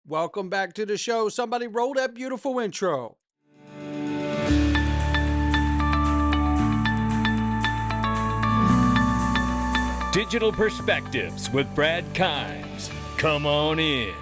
Welcome back to the show. Somebody roll that beautiful intro. Digital Perspectives with Brad Kimes. Come on in.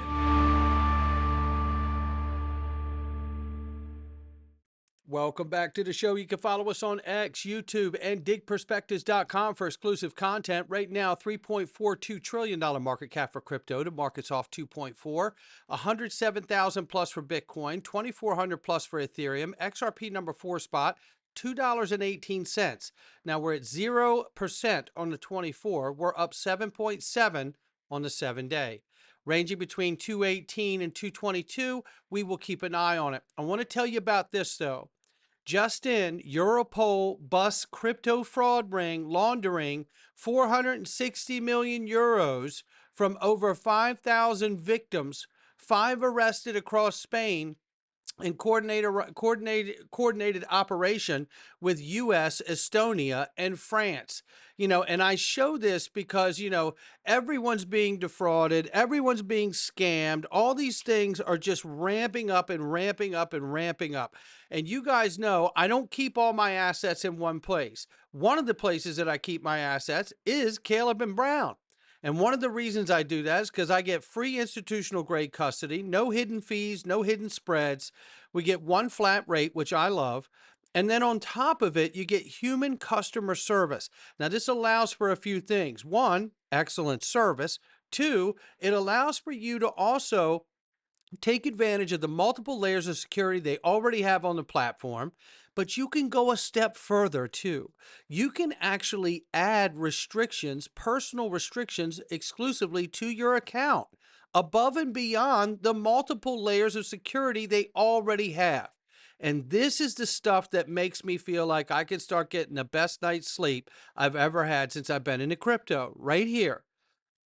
Welcome back to the show. You can follow us on X, YouTube, and DigPerspectives.com for exclusive content. Right now, $3.42 trillion market cap for crypto. The market's off 2.4. 107,000 plus for Bitcoin, 2,400 plus for Ethereum. XRP number 4 spot, $2.18. Now we're at 0% on the 24. We're up 7.7 on the 7-day. Ranging between 218 and 222, we will keep an eye on it. I want to tell you about this though. Just in, Europol busts crypto fraud ring laundering 460 million euros from over 5,000 victims, 5 arrested across Spain, and coordinated operation with US, Estonia, and France. And I show this because, everyone's being defrauded, everyone's being scammed. All these things are just ramping up and ramping up and ramping up. And you guys know I don't keep all my assets in one place. One of the places that I keep my assets is Caleb and Brown. And one of the reasons I do that is because I get free institutional grade custody, no hidden fees, no hidden spreads. We get one flat rate, which I love. And then on top of it, you get human customer service. Now, this allows for a few things. One, excellent service. Two, it allows for you to also take advantage of the multiple layers of security they already have on the platform, but you can go a step further too. You can actually add restrictions, personal restrictions exclusively to your account above and beyond the multiple layers of security they already have. And this is the stuff that makes me feel like I can start getting the best night's sleep I've ever had since I've been into crypto right here.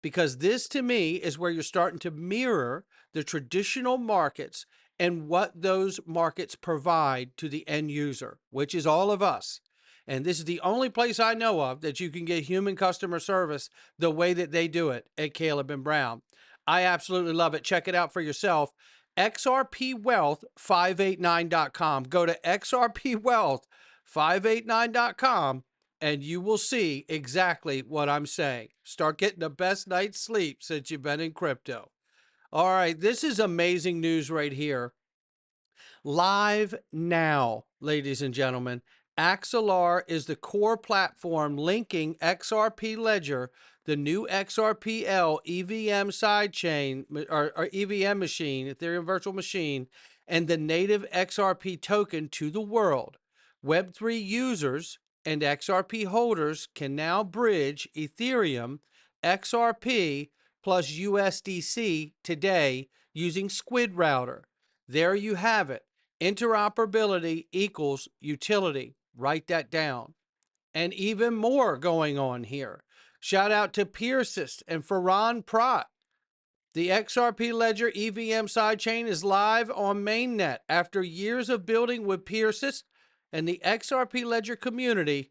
Because this to me is where you're starting to mirror the traditional markets and what those markets provide to the end user, which is all of us. And this is the only place I know of that you can get human customer service the way that they do it at Caleb and Brown. I absolutely love it. Check it out for yourself. XRPWealth589.com. Go to XRPWealth589.com and you will see exactly what I'm saying. Start getting the best night's sleep since you've been in crypto. All right, this is amazing news right here. Live now, ladies and gentlemen, Axelar is the core platform linking XRPLedger, the new XRPL EVM sidechain or EVM machine, Ethereum virtual machine, and the native XRP token to the world. Web3 users and XRP holders can now bridge Ethereum, XRP, plus USDC today using Squid Router. There you have it. Interoperability equals utility. Write that down. And even more going on here. Shout out to Peersyst and Farhan Prat. The XRPLedger EVM sidechain is live on mainnet. After years of building with Peersyst and the XRPLedger community,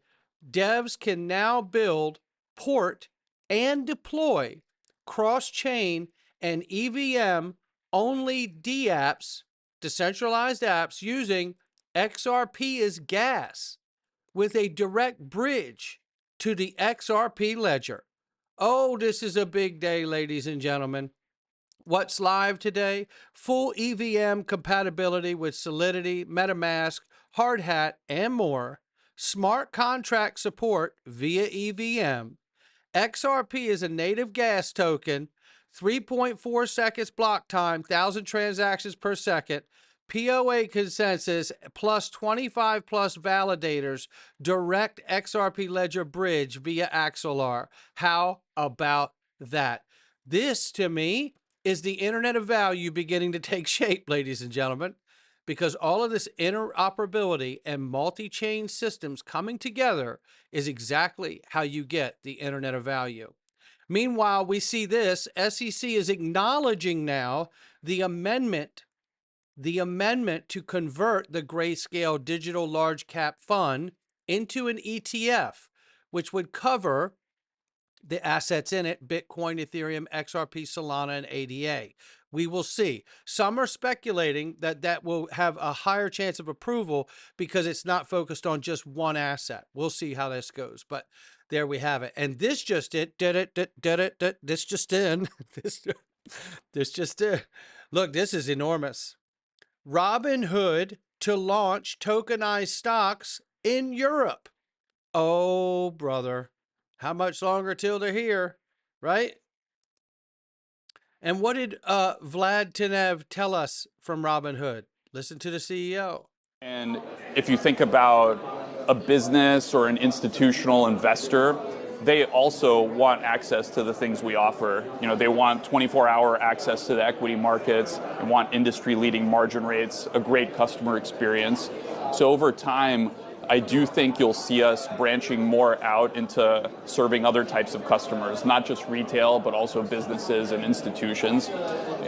devs can now build, port, and deploy cross-chain and EVM-only dApps, decentralized apps, using XRP as gas with a direct bridge to the XRP ledger. Oh, this is a big day, ladies and gentlemen. What's live today? Full EVM compatibility with Solidity, MetaMask, Hardhat, and more. Smart contract support via EVM. XRP is a native gas token, 3.4 seconds block time, 1,000 transactions per second, POA consensus, plus 25 plus validators, direct XRPLedger bridge via Axelar. How about that? This, to me, is the Internet of Value beginning to take shape, ladies and gentlemen, because all of this interoperability and multi-chain systems coming together is exactly how you get the Internet of Value. Meanwhile, we see this, SEC is acknowledging now the amendment to convert the Grayscale Digital Large Cap Fund into an ETF, which would cover the assets in it, Bitcoin, Ethereum, XRP, Solana, and ADA. We will see. Some are speculating that that will have a higher chance of approval because it's not focused on just one asset. We'll see how this goes, but there we have it. And this just this just in. This just in. Look, this is enormous. Robinhood to launch tokenized stocks in Europe. Oh, brother. How much longer till they're here, right? And what did Vlad Tenev tell us from Robinhood? Listen to the CEO. And if you think about a business or an institutional investor, they also want access to the things we offer. You know, they want 24-hour access to the equity markets, and want industry-leading margin rates, a great customer experience. So over time, I do think you'll see us branching more out into serving other types of customers, not just retail, but also businesses and institutions.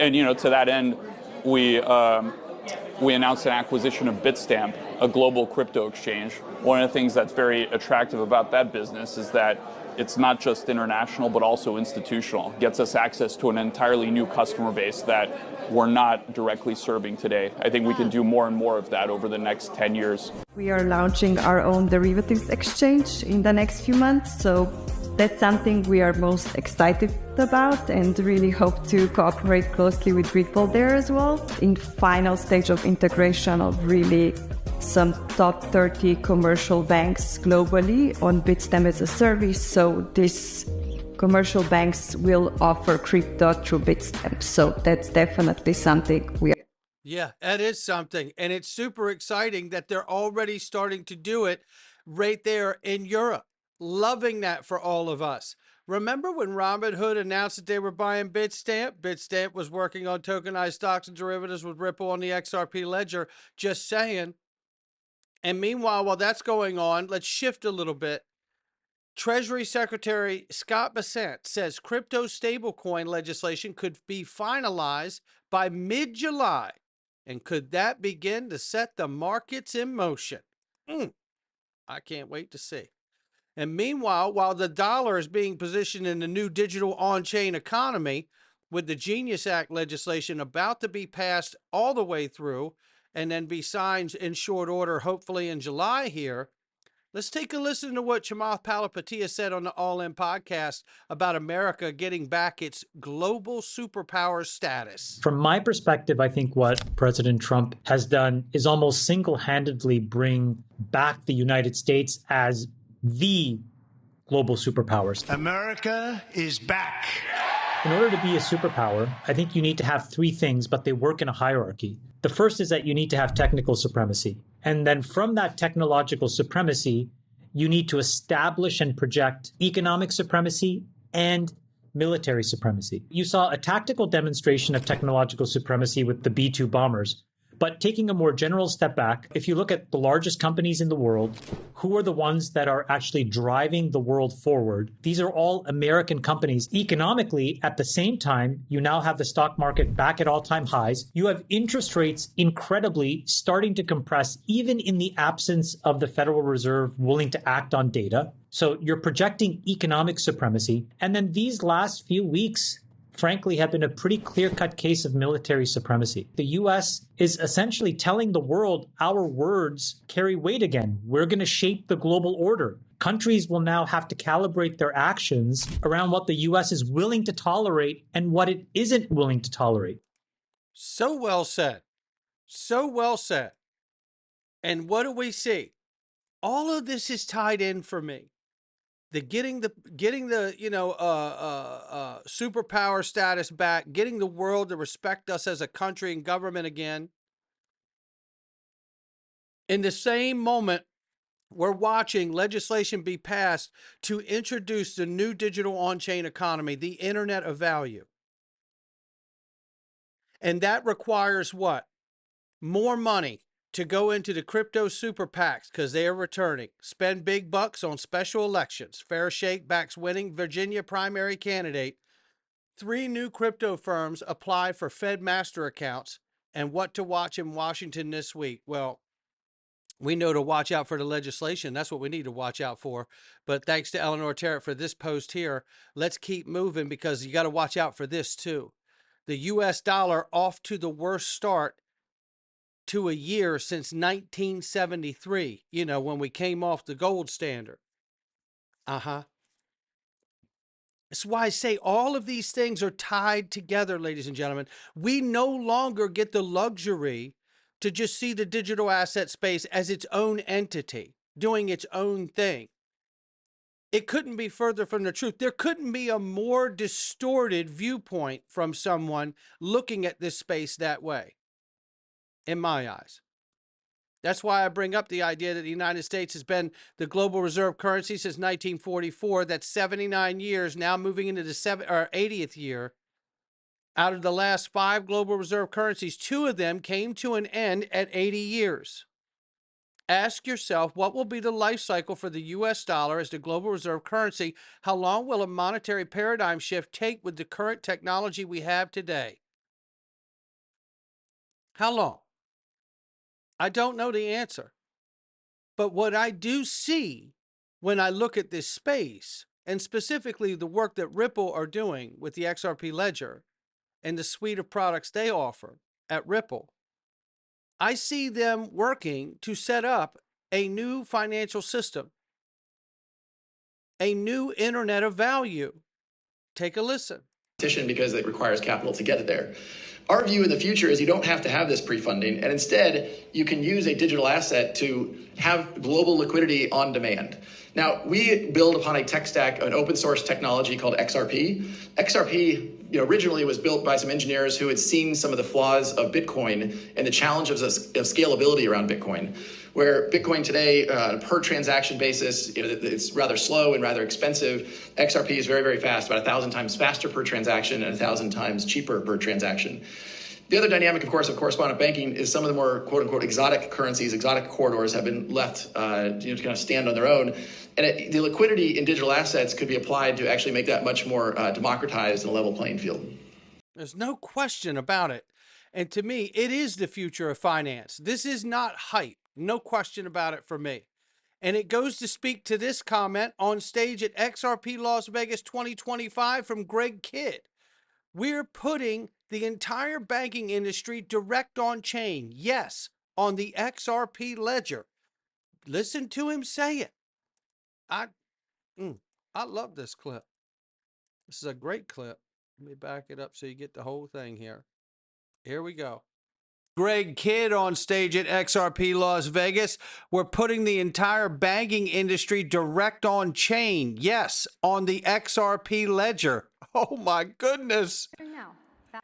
And, you know, to that end, we announced an acquisition of Bitstamp, a global crypto exchange. One of the things that's very attractive about that business is that it's not just international, but also institutional. It gets us access to an entirely new customer base that we're not directly serving today. I think we can do more and more of that over the next 10 years. We are launching our own derivatives exchange in the next few months, so that's something we are most excited about and really hope to cooperate closely with Ripple there as well. In final stage of integration of really some top 30 commercial banks globally on Bitstamp as a service. So these commercial banks will offer crypto through Bitstamp. So that's definitely something we are. Yeah, that is something. And it's super exciting that they're already starting to do it right there in Europe. Loving that for all of us. Remember when Robinhood announced that they were buying Bitstamp? Bitstamp was working on tokenized stocks and derivatives with Ripple on the XRP Ledger. Just saying. And meanwhile, while that's going on, let's shift a little bit. Treasury Secretary Scott Bessent says crypto stablecoin legislation could be finalized by mid-July. And could that begin to set the markets in motion? I can't wait to see. And meanwhile, while the dollar is being positioned in the new digital on-chain economy, with the Genius Act legislation about to be passed all the way through and then be signed in short order, hopefully in July here, let's take a listen to what Chamath Palihapitiya said on the All In podcast about America getting back its global superpower status. From my perspective, I think what President Trump has done is almost single-handedly bring back the United States as the global superpowers. America is back. In order to be a superpower, I think you need to have three things, but they work in a hierarchy. The first is that you need to have technical supremacy. And then from that technological supremacy, you need to establish and project economic supremacy and military supremacy. You saw a tactical demonstration of technological supremacy with the B-2 bombers. But taking a more general step back, if you look at the largest companies in the world, who are the ones that are actually driving the world forward? These are all American companies. Economically, at the same time, you now have the stock market back at all-time highs. You have interest rates incredibly starting to compress, even in the absence of the Federal Reserve willing to act on data. So you're projecting economic supremacy. And then these last few weeks, frankly, have been a pretty clear-cut case of military supremacy. The U.S. is essentially telling the world our words carry weight again. We're going to shape the global order. Countries will now have to calibrate their actions around what the U.S. is willing to tolerate and what it isn't willing to tolerate. So well said. So well said. And what do we see? All of this is tied in for me. Getting the superpower status back, getting the world to respect us as a country and government again. In the same moment, we're watching legislation be passed to introduce the new digital on-chain economy, the Internet of Value. And that requires what? More money to go into the crypto super PACs because they are returning. Spend big bucks on special elections. Fair Shake backs winning Virginia primary candidate. 3 new crypto firms apply for Fed master accounts. And what to watch in Washington this week? Well, we know to watch out for the legislation. That's what we need to watch out for. But thanks to Eleanor Terrett for this post here. Let's keep moving because you got to watch out for this too. The US dollar off to the worst start to a year since 1973, you know, when we came off the gold standard. That's why I say all of these things are tied together, ladies and gentlemen. We no longer get the luxury to just see the digital asset space as its own entity, doing its own thing. It couldn't be further from the truth. There couldn't be a more distorted viewpoint from someone looking at this space that way, in my eyes. That's why I bring up the idea that the United States has been the global reserve currency since 1944. That's 79 years, now moving into the 80th year. Out of the last 5 global reserve currencies, 2 of them came to an end at 80 years. Ask yourself, what will be the life cycle for the US dollar as the global reserve currency? How long will a monetary paradigm shift take with the current technology we have today? How long? I don't know the answer. But what I do see when I look at this space, and specifically the work that Ripple are doing with the XRP Ledger and the suite of products they offer at Ripple, I see them working to set up a new financial system, a new internet of value. Take a listen. Because it requires capital to get it there. Our view in the future is you don't have to have this pre-funding, and instead you can use a digital asset to have global liquidity on demand. Now, we build upon a tech stack, an open source technology called XRP. XRP originally was built by some engineers who had seen some of the flaws of Bitcoin and the challenges of scalability around Bitcoin. Where Bitcoin today, on a per transaction basis, it's rather slow and rather expensive. XRP is very, very fast, about 1,000 times faster per transaction and 1,000 times cheaper per transaction. The other dynamic, of course, of correspondent banking is some of the more quote unquote exotic currencies, exotic corridors have been left to kind of stand on their own. And the liquidity in digital assets could be applied to actually make that much more democratized and a level playing field. There's no question about it. And to me, it is the future of finance. This is not hype. No question about it for me. And it goes to speak to this comment on stage at XRP Las Vegas 2025 from Greg Kidd. We're putting the entire banking industry direct on chain. Yes, on the XRP Ledger. Listen to him say it. I love this clip. This is a great clip. Let me back it up so you get the whole thing here. Here we go. Greg Kidd on stage at XRP Las Vegas. We're putting the entire banking industry direct on chain. Yes, on the XRP Ledger. Oh my goodness.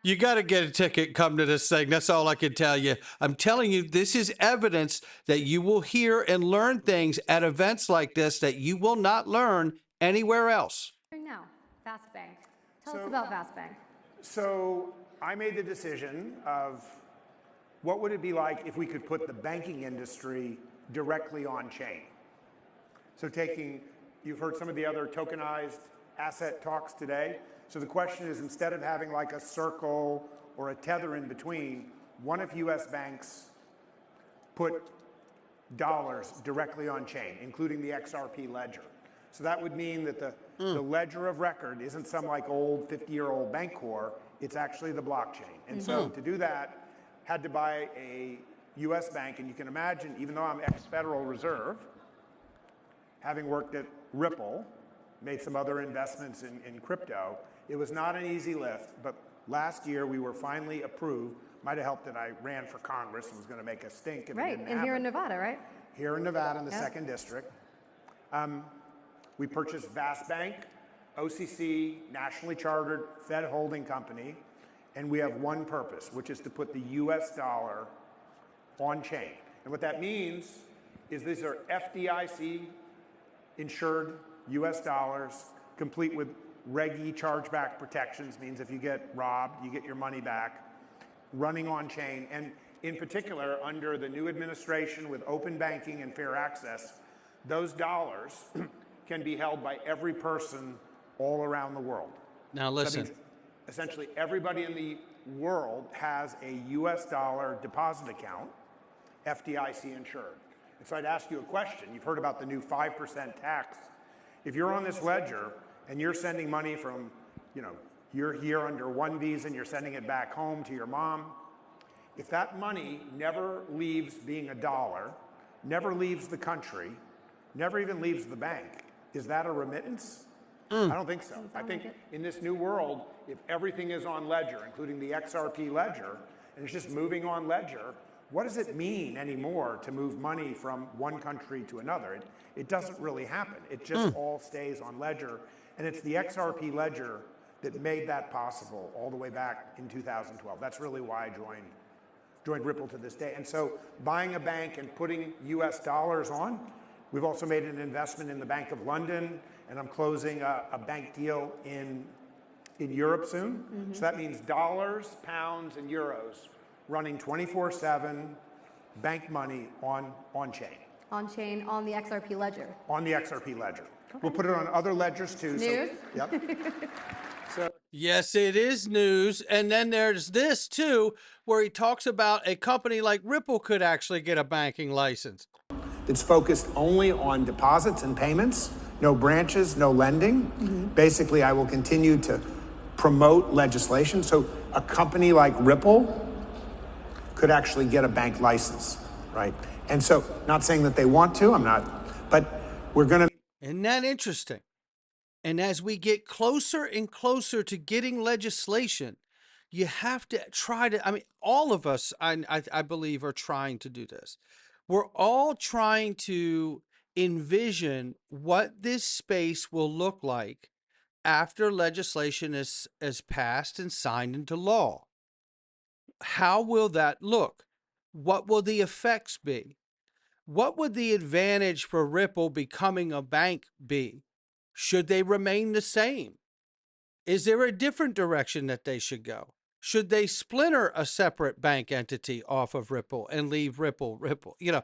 You got to get a ticket, come to this thing. That's all I can tell you. I'm telling you, this is evidence that you will hear and learn things at events like this that you will not learn anywhere else. Now, Fastbank. Tell us about Fastbank. So I made the decision of what would it be like if we could put the banking industry directly on chain? So you've heard some of the other tokenized asset talks today. So the question is, instead of having like a Circle or a Tether in between, what if US banks put dollars directly on chain, including the XRP ledger? So that would mean that the ledger of record isn't some like old 50-year-old bank core, it's actually the blockchain. And so to do that, had to buy a US bank, and you can imagine, even though I'm ex-Federal Reserve, having worked at Ripple, made some other investments in crypto, it was not an easy lift, but last year we were finally approved. Might have helped that I ran for Congress and was going to make a stink if it didn't happen. Here in Nevada, right? Here in Nevada in the 2nd District. We purchased Fastbank, OCC, nationally chartered Fed holding company, and we have one purpose, which is to put the US dollar on chain. And what that means is these are FDIC insured US dollars, complete with Reg E chargeback protections, means if you get robbed, you get your money back, running on chain. And in particular, under the new administration with open banking and fair access, those dollars can be held by every person all around the world. Now listen. Essentially, everybody in the world has a US dollar deposit account, FDIC insured. And so I'd ask you a question. You've heard about the new 5% tax. If you're on this ledger and you're sending money from, You're here under one visa and you're sending it back home to your mom. If that money never leaves being a dollar, never leaves the country, never even leaves the bank, is that a remittance? I don't think so. I think in this new world, if everything is on Ledger, including the XRP Ledger, and it's just moving on Ledger, what does it mean anymore to move money from one country to another? It doesn't really happen. It just all stays on Ledger. And it's the XRP Ledger that made that possible all the way back in 2012. That's really why I joined Ripple to this day. And so buying a bank and putting US dollars on, we've also made an investment in the Bank of London, and I'm closing a bank deal in Europe soon. So that means dollars, pounds, and euros running 24/7 bank money on chain. On chain, on the XRP Ledger. On the XRP Ledger. Okay. We'll put it on other ledgers too. News? So, yep. So, Yes, it is news. And then there's this too, where he talks about a company like Ripple could actually get a banking license. It's focused only on deposits and payments, no branches, no lending. Basically, I will continue to promote legislation. So a company like Ripple could actually get a bank license, right? And so, not saying that they want to, I'm not, but we're going to. Isn't that interesting? And as we get closer and closer to getting legislation, you have to try to, I mean, all of us, I believe, are trying to do this. We're all trying to envision what this space will look like after legislation is passed and signed into law. How will that look? What will the effects be? What would the advantage for Ripple becoming a bank be? Should they remain the same? Is there a different direction that they should go? Should they splinter a separate bank entity off of Ripple and leave Ripple? You know,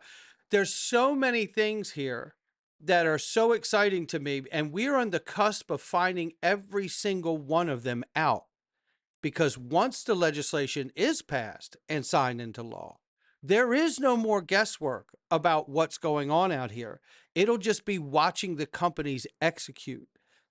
there's so many things here that are so exciting to me, and we're on the cusp of finding every single one of them out. Because once the legislation is passed and signed into law, there is no more guesswork about what's going on out here. It'll just be watching the companies execute.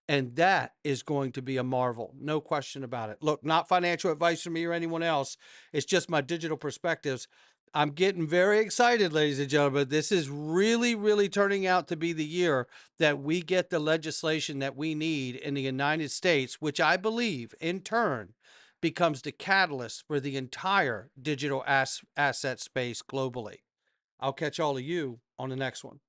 And that is going to be a marvel. No question about it. Look, not financial advice from me or anyone else. It's just my digital perspectives. I'm getting very excited, ladies and gentlemen. This is really, really turning out to be the year that we get the legislation that we need in the United States, which I believe, in turn, becomes the catalyst for the entire digital asset space globally. I'll catch all of you on the next one.